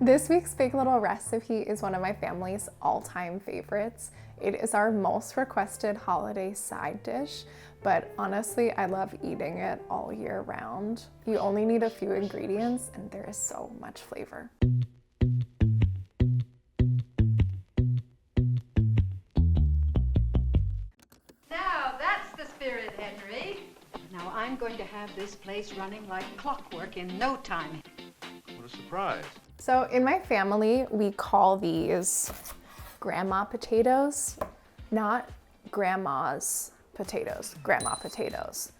This week's Big Little recipe is one of my family's all-time favorites. It is our most requested holiday side dish, but honestly, I love eating it all year round. You only need a few ingredients and there is so much flavor. Now that's the spirit, Henry. Now I'm going to have this place running like clockwork in no time. What a surprise. So in my family, we call these grandma potatoes, not grandma's potatoes, grandma potatoes.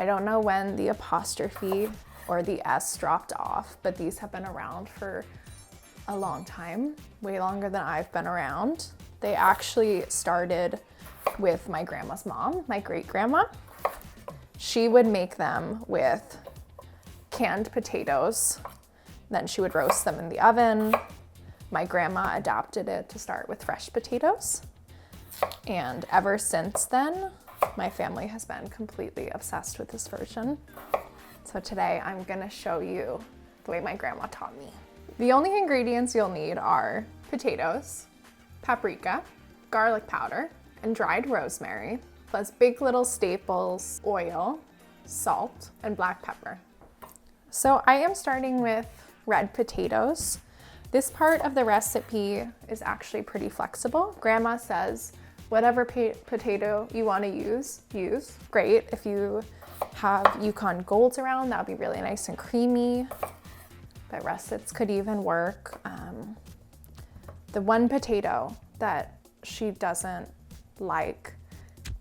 I don't know when the apostrophe or the S dropped off, but these have been around for a long time, way longer than I've been around. They actually started with my grandma's mom, my great grandma. She would make them with canned potatoes. Then she would roast them in the oven. My grandma adapted it to start with fresh potatoes. And ever since then, my family has been completely obsessed with this version. So today I'm gonna show you the way my grandma taught me. The only ingredients you'll need are potatoes, paprika, garlic powder, and dried rosemary, plus big little staples, oil, salt, and black pepper. So I am starting with red potatoes. This part of the recipe is actually pretty flexible. Grandma says, whatever potato you want to use. Great. If you have Yukon Golds around, that would be really nice and creamy. But russets could even work. The one potato that she doesn't like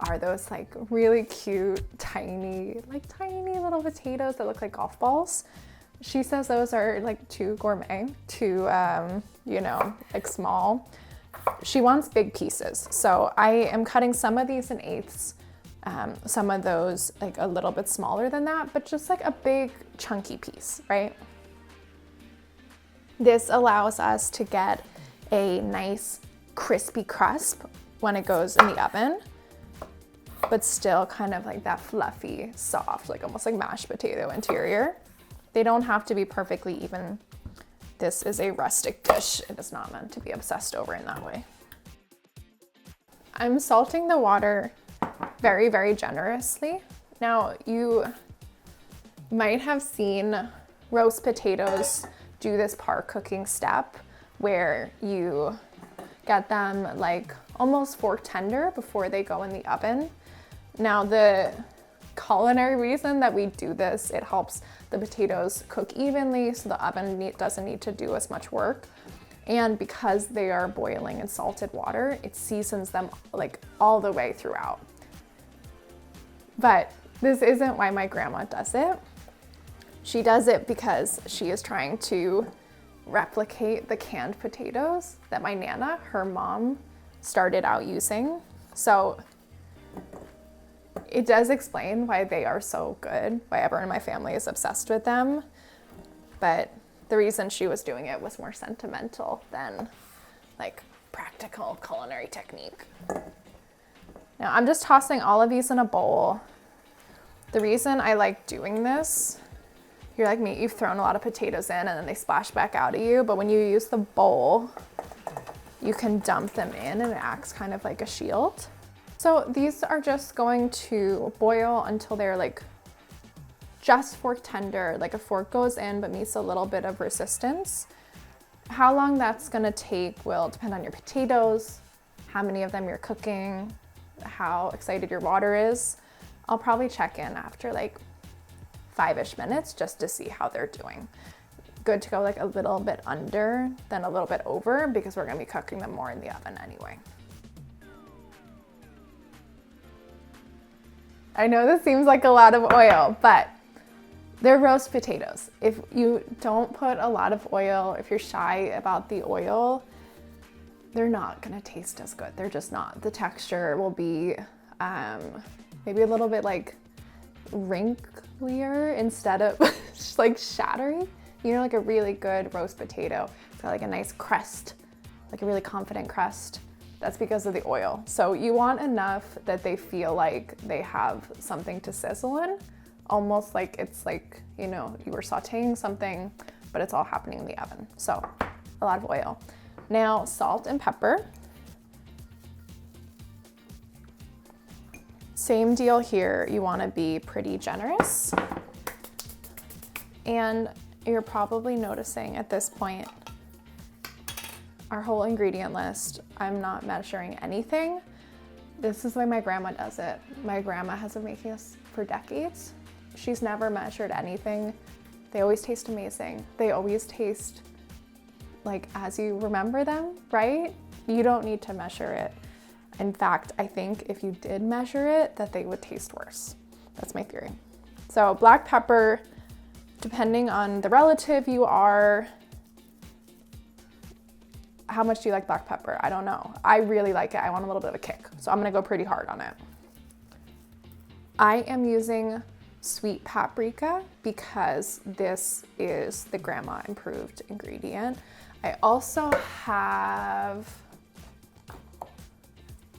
are those like really cute, tiny little potatoes that look like golf balls. She says those are like too gourmet, too, like small. She wants big pieces. So I am cutting some of these in eighths, some of those like a little bit smaller than that, but just like a big chunky piece, right? This allows us to get a nice crispy crust when it goes in the oven, but still kind of like that fluffy, soft, like almost like mashed potato interior. They don't have to be perfectly even. This is a rustic dish. It is not meant to be obsessed over in that way. I'm salting the water very, very generously. Now, you might have seen roast potatoes do this par cooking step where you get them like almost fork tender before they go in the oven. Now, the culinary reason that we do this, it helps the potatoes cook evenly so the oven doesn't need to do as much work. And because they are boiling in salted water, it seasons them like all the way throughout. But this isn't why my grandma does it. She does it because she is trying to replicate the canned potatoes that my Nana, her mom, started out using. So it does explain why they are so good, why everyone in my family is obsessed with them. But the reason she was doing it was more sentimental than like practical culinary technique. Now I'm just tossing all of these in a bowl. The reason I like doing this, you're like me, you've thrown a lot of potatoes in and then they splash back out at you, but when you use the bowl, you can dump them in and it acts kind of like a shield. So these are just going to boil until they're like just fork tender, like a fork goes in but meets a little bit of resistance. How long that's gonna take will depend on your potatoes, how many of them you're cooking, how excited your water is. I'll probably check in after like 5-ish minutes just to see how they're doing. Good to go like a little bit under than a little bit over because we're gonna be cooking them more in the oven anyway. I know this seems like a lot of oil, but they're roast potatoes. If you don't put a lot of oil, if you're shy about the oil, they're not gonna taste as good. They're just not. The texture will be maybe a little bit like wrinklier instead of just like shattery. You know, like a really good roast potato. It's got like a nice crust, like a really confident crust. That's because of the oil. So you want enough that they feel like they have something to sizzle in, almost like it's like, you know, you were sauteing something, but it's all happening in the oven. So a lot of oil. Now, salt and pepper. Same deal here, you wanna be pretty generous. And you're probably noticing at this point, our whole ingredient list, I'm not measuring anything. This is the way my grandma does it. My grandma has been making this for decades. She's never measured anything. They always taste amazing. They always taste like as you remember them, right? You don't need to measure it. In fact, I think if you did measure it, that they would taste worse. That's my theory. So black pepper, depending on the relative you are, how much do you like black pepper? I don't know. I really like it. I want a little bit of a kick. So I'm gonna go pretty hard on it. I am using sweet paprika because this is the grandma improved ingredient. I also have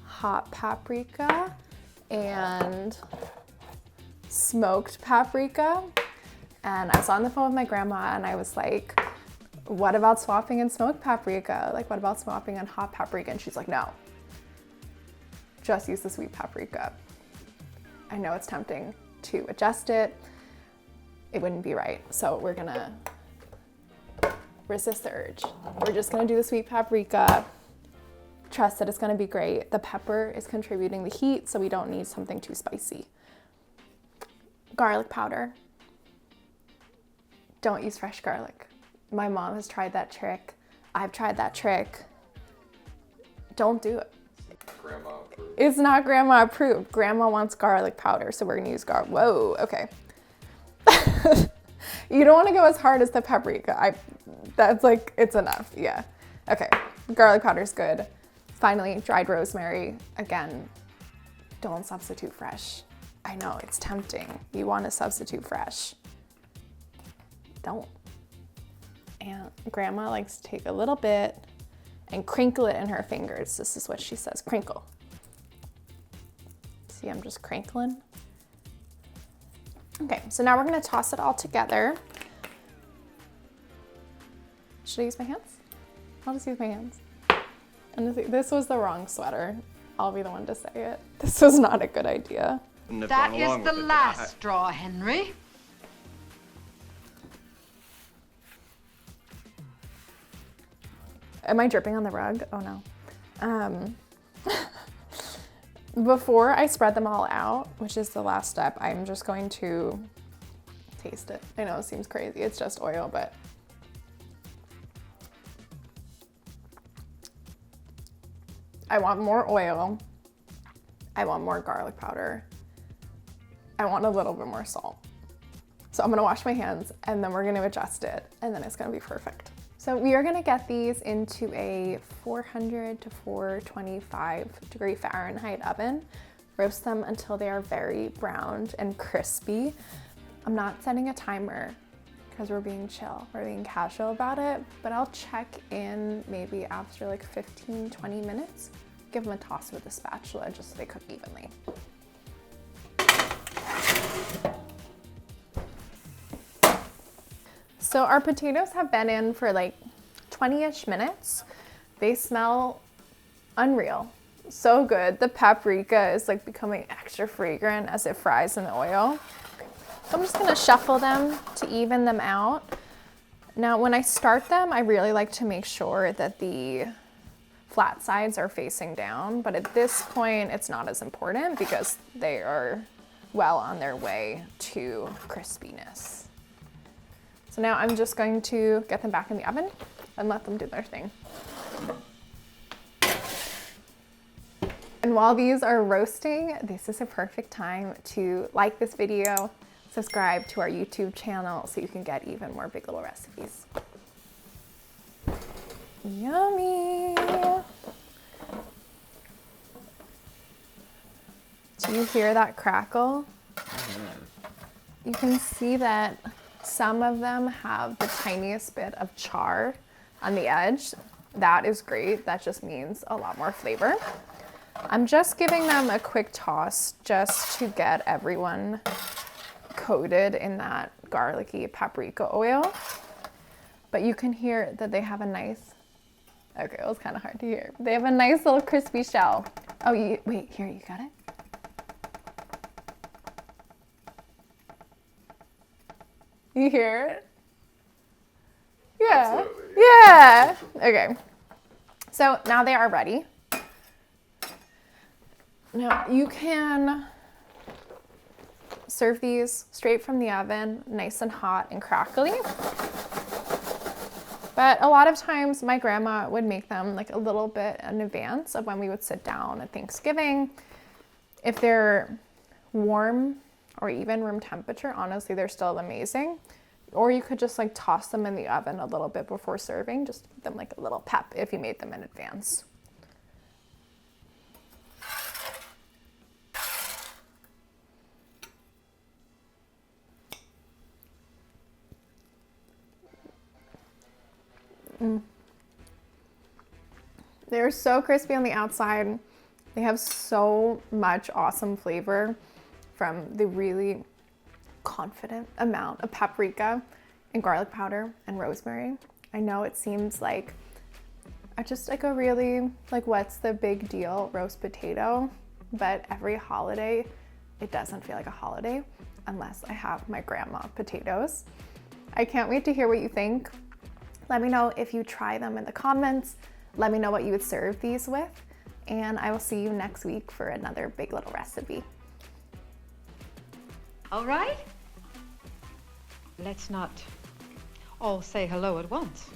hot paprika and smoked paprika. And I was on the phone with my grandma and I was like, what about swapping in smoked paprika? Like, what about swapping in hot paprika? And she's like, no, just use the sweet paprika. I know it's tempting to adjust it. It wouldn't be right. So we're gonna resist the urge. We're just gonna do the sweet paprika. Trust that it's gonna be great. The pepper is contributing the heat, so we don't need something too spicy. Garlic powder. Don't use fresh garlic. My mom has tried that trick. I've tried that trick. Don't do it. Grandma approved. It's not grandma approved. Grandma wants garlic powder, so we're gonna use garlic. Whoa, okay. You don't wanna go as hard as the paprika. That's like, it's enough, yeah. Okay, garlic powder's good. Finally, dried rosemary. Again, don't substitute fresh. I know, it's tempting. You wanna substitute fresh. Don't. And grandma likes to take a little bit and crinkle it in her fingers. This is what she says, crinkle. See, I'm just crinkling. Okay, so now we're gonna toss it all together. Should I use my hands? I'll just use my hands. And this was the wrong sweater. I'll be the one to say it. This was not a good idea. That is the last straw, Henry. Am I dripping on the rug? Oh no. Before I spread them all out, which is the last step, I'm just going to taste it. I know it seems crazy, it's just oil, but I want more oil. I want more garlic powder. I want a little bit more salt. So I'm gonna wash my hands and then we're gonna adjust it and then it's gonna be perfect. So we are gonna get these into a 400 to 425 degree Fahrenheit oven. Roast them until they are very browned and crispy. I'm not setting a timer because we're being chill, we're being casual about it, but I'll check in maybe after like 15, 20 minutes. Give them a toss with a spatula just so they cook evenly. So our potatoes have been in for like 20-ish minutes. They smell unreal, so good. The paprika is like becoming extra fragrant as it fries in the oil. So I'm just gonna shuffle them to even them out. Now, when I start them, I really like to make sure that the flat sides are facing down, but at this point, it's not as important because they are well on their way to crispiness. So now I'm just going to get them back in the oven and let them do their thing. And while these are roasting, this is a perfect time to like this video, subscribe to our YouTube channel so you can get even more Big Little recipes. Yummy! Do you hear that crackle? You can see that some of them have the tiniest bit of char on the edge. That is great. That just means a lot more flavor. I'm just giving them a quick toss just to get everyone coated in that garlicky paprika oil. but you can hear that they have a nice, okay, it was kind of hard to hear. They have a nice little crispy shell. Oh, wait, here, you got it? You hear it? Yeah. Absolutely. Yeah. Okay. So now they are ready. Now you can serve these straight from the oven, nice and hot and crackly. But a lot of times my grandma would make them like a little bit in advance of when we would sit down at Thanksgiving. If they're warm or even room temperature, honestly, they're still amazing. Or you could just like toss them in the oven a little bit before serving, just to give them like a little pep if you made them in advance. They're so crispy on the outside. They have so much awesome flavor from the really confident amount of paprika and garlic powder and rosemary. I know it seems like just like a really, like, what's the big deal roast potato, but every holiday, it doesn't feel like a holiday unless I have my grandma potatoes. I can't wait to hear what you think. Let me know if you try them in the comments. Let me know what you would serve these with, and I will see you next week for another big little recipe. All right? Let's not all say hello at once.